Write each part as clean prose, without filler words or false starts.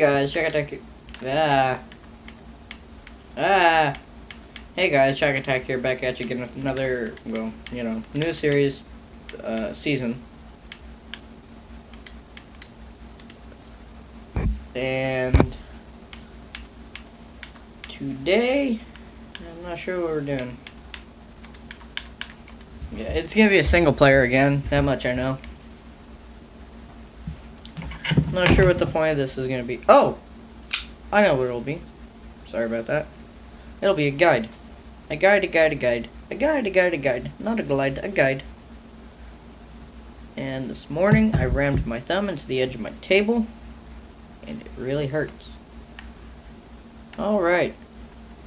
Guys, check attack. Hey guys, Check Attack here, back at you again with another, well, new series, season. And today, I'm not sure what we're doing. Yeah, it's gonna be a single player again, that much I know. Not sure what the point of this is gonna be. Oh! I know what it'll be. Sorry about that. It'll be a guide. A guide. Not a glide, a guide. And this morning, I rammed my thumb into the edge of my table, and it really hurts. Alright.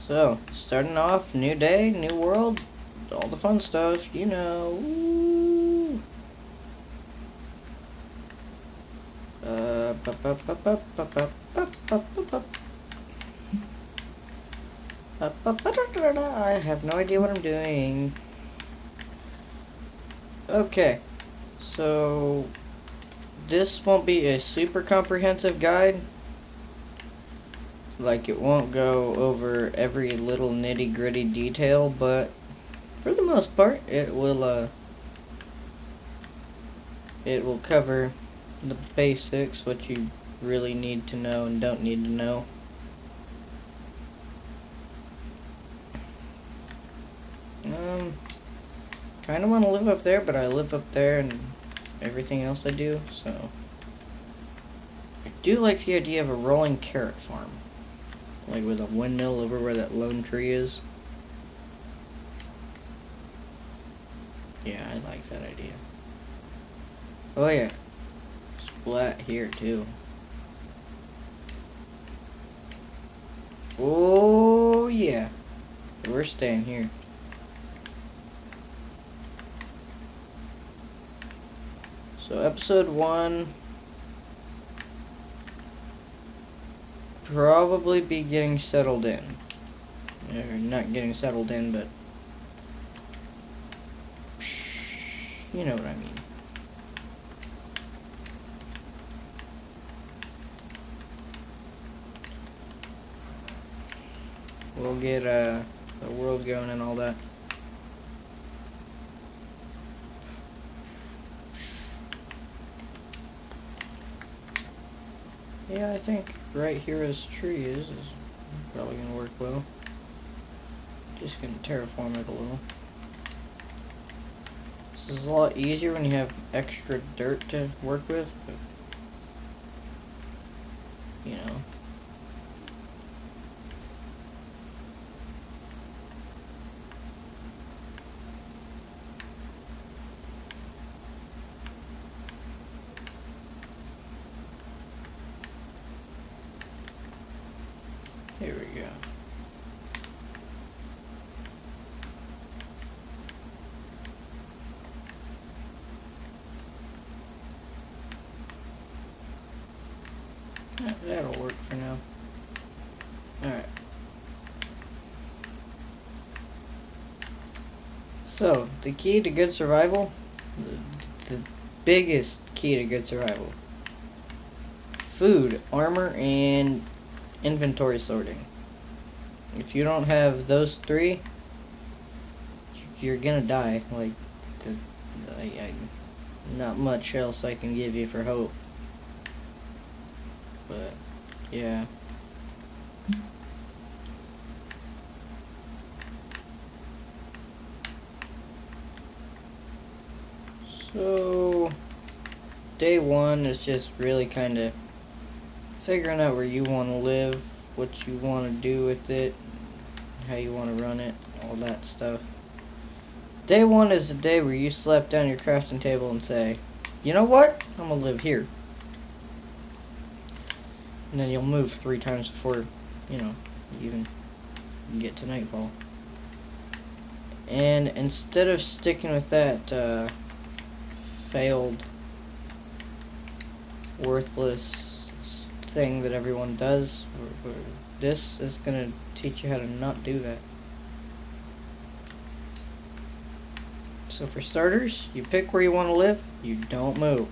So, starting off, new day, new world, all the fun stuff, you know. Woo. I have no idea what I'm doing. Okay, so this won't be a super comprehensive guide. Like, it won't go over every little nitty-gritty detail, but for the most part, it will cover the basics, what you really need to know and don't need to know. Kind of want to live up there, but I live up there and everything else I do, so I do like the idea of a rolling carrot farm, like with a windmill over where that lone tree is. Yeah, I like that idea. Oh yeah, it's flat here too. Oh yeah, we're staying here. So episode 1, probably be getting settled in. Or not getting settled in, but you know what I mean. We'll get the world going and all that. Yeah, I think right here this tree is probably gonna work well. Just gonna terraform it a little. This is a lot easier when you have extra dirt to work with, but you know. Here we go. That'll work for now. Alright. So, the key to good survival, the biggest key to good survival: food, armor, and inventory sorting. If you don't have those 3, you're gonna die. Like, not much else I can give you for hope. But, yeah. So, day 1 is just really kind of figuring out where you want to live, what you want to do with it, how you want to run it, all that stuff. Day 1 is the day where you slap down your crafting table and say, you know what? I'm going to live here. And then you'll move 3 times before, you even get to nightfall. And instead of sticking with that failed, worthless thing that everyone does, this is going to teach you how to not do that. So for starters, you pick where you want to live, you don't move.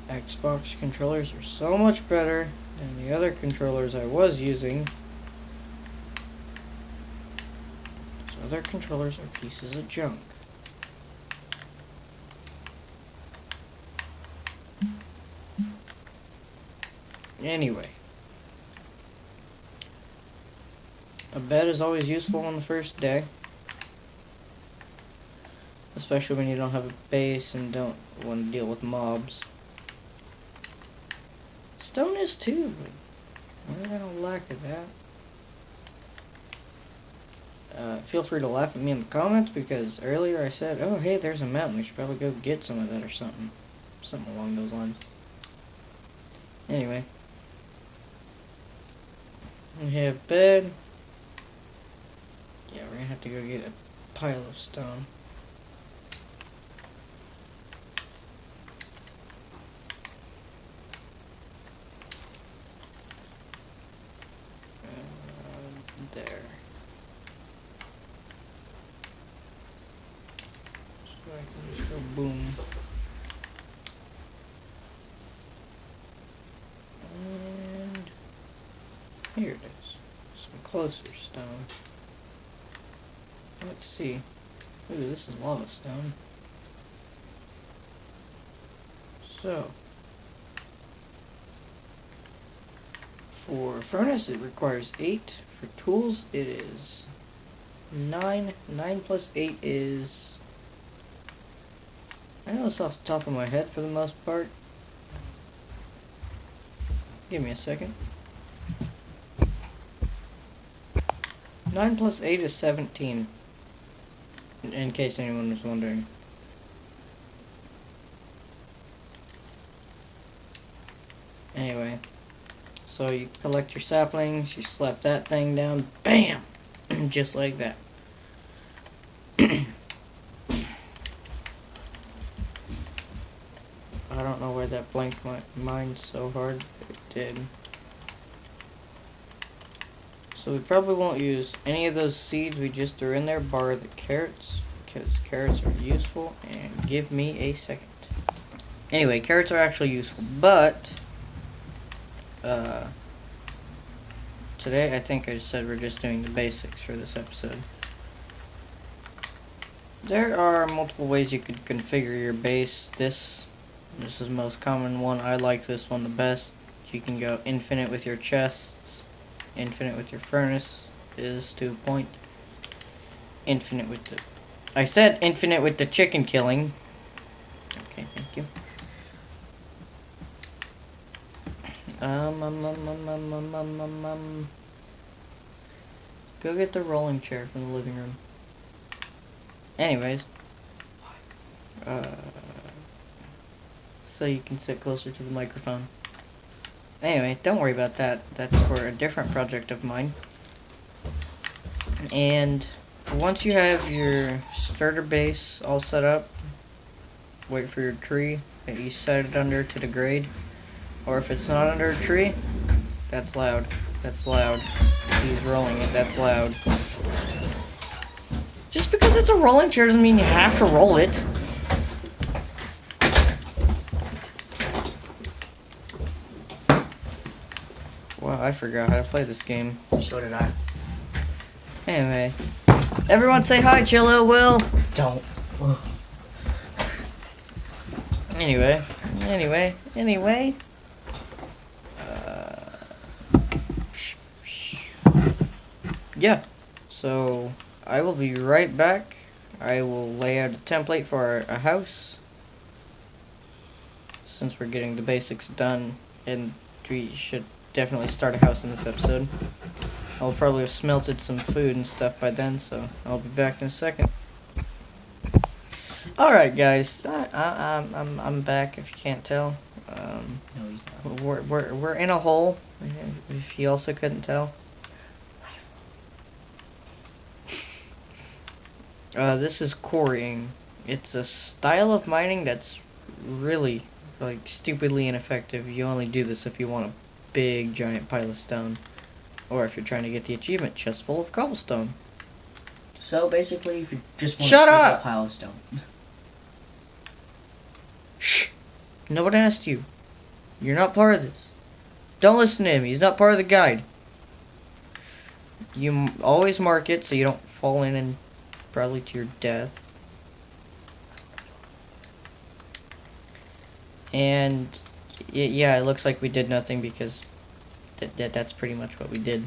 Xbox controllers are so much better than the other controllers I was using. Those other controllers are pieces of junk. Anyway, a bed is always useful on the first day. Especially when you don't have a base and don't want to deal with mobs. Stone is too, but I don't lack of that. Feel free to laugh at me in the comments because earlier I said, oh hey, there's a mountain, we should probably go get some of that or something. Something along those lines. Anyway. We have bed. Yeah, we're gonna have to go get a pile of stone. There. So I can just go boom. And here it is. Some closer stone. Let's see. Ooh, this is lava stone. So, for furnace it requires 8. For tools it is 9. 9 plus 8 is... I know this off the top of my head for the most part. Give me a second. 9 plus 8 is 17. In case anyone was wondering. Anyway. So you collect your saplings, you slap that thing down, BAM! Just like that. I don't know where that blanked my mind so hard, but it did. So we probably won't use any of those seeds we just threw in there, bar the carrots, because carrots are useful, and give me a second. Anyway, carrots are actually useful, but today I think I said we're just doing the basics for this episode. There are multiple ways you could configure your base. This is the most common one. I like this one the best. You can go infinite with your chests, infinite with your furnace is to a point, infinite with the... I said infinite with the chicken killing. Okay, thank you. Go get the rolling chair from the living room. Anyways. So you can sit closer to the microphone. Anyway, don't worry about that. That's for a different project of mine. And once you have your starter base all set up, wait for your tree that you set it under to degrade. Or if it's not under a tree, that's loud. That's loud. He's rolling it. That's loud. Just because it's a rolling chair doesn't mean you have to roll it. Wow, I forgot how to play this game. So did I. Anyway. Everyone say hi, Chillo Will. Don't. Anyway. Yeah. So, I will be right back. I will lay out a template for a house. Since we're getting the basics done, and we should definitely start a house in this episode. I'll probably have smelted some food and stuff by then, so I'll be back in a second. Alright guys, I'm back if you can't tell. No, he's not. We're in a hole, if you also couldn't tell. This is quarrying. It's a style of mining that's really, like, stupidly ineffective. You only do this if you want a big, giant pile of stone. Or if you're trying to get the achievement chest full of cobblestone. So, basically, if you just want Shut to up! a pile of stone. Shh! No one asked you. You're not part of this. Don't listen to him. He's not part of the guide. You always mark it so you don't fall in and probably to your death. And yeah, it looks like we did nothing because that's pretty much what we did.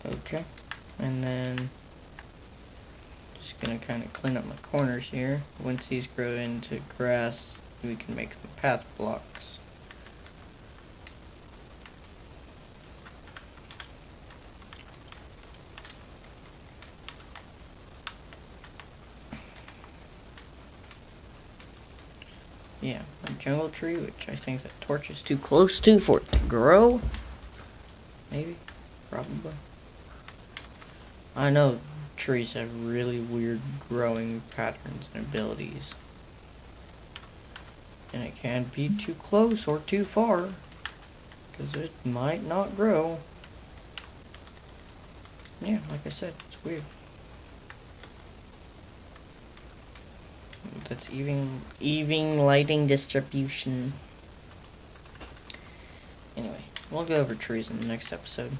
Okay, and then just gonna kind of clean up my corners here. Once these grow into grass, we can make them path blocks. Yeah, a jungle tree, which I think the torch is too close to for it to grow. Maybe, probably. I know trees have really weird growing patterns and abilities. And it can be too close or too far, because it might not grow. Yeah, like I said, it's weird. That's even lighting distribution. Anyway, we'll go over trees in the next episode.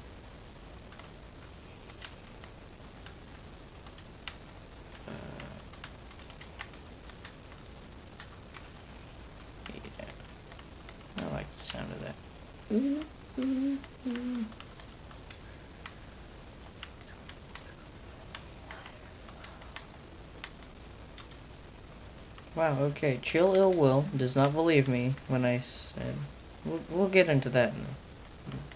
Yeah. I like the sound of that. Wow, okay. Chill Ill Will does not believe me when I said... We'll get into that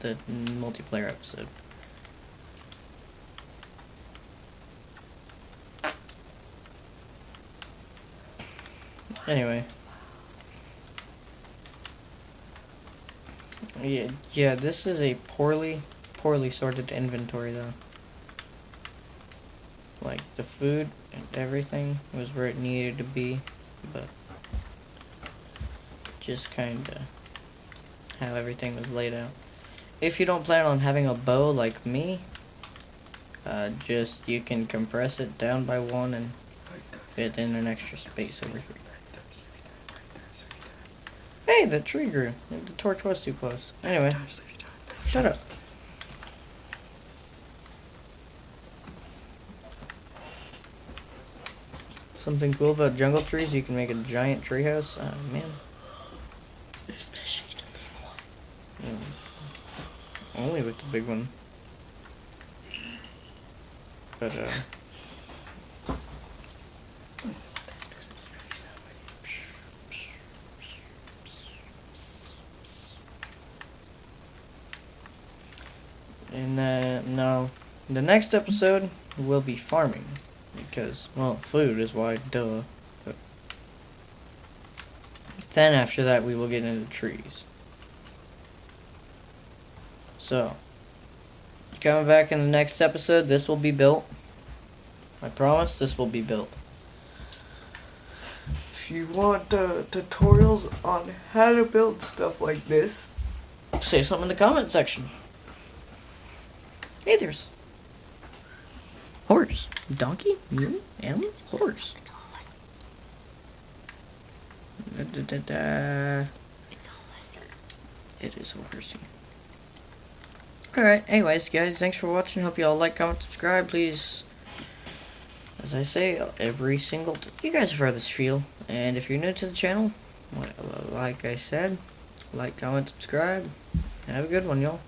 in the multiplayer episode. Anyway. Yeah, this is a poorly sorted inventory, though. Like, the food and everything was where it needed to be, but just kinda how everything was laid out. If you don't plan on having a bow like me, just you can compress it down by 1 and fit in an extra space over here. Hey, the tree grew. The torch was too close. Anyway, shut up. Something cool about jungle trees, you can make a giant treehouse. Oh, man. Especially the big one. Only with the big one. But, and, no. The next episode will be farming. Because, well, food is why, duh. But then after that, we will get into trees. So, coming back in the next episode, this will be built. I promise this will be built. If you want tutorials on how to build stuff like this, say something in the comment section. Hey, there's horse, donkey, mule, animal, horse. It's all us. It is horsey. Alright, anyways, guys, thanks for watching. Hope you all like, comment, subscribe. Please, as I say, every single you guys have heard this spiel. And if you're new to the channel, like I said, like, comment, subscribe. Have a good one, y'all.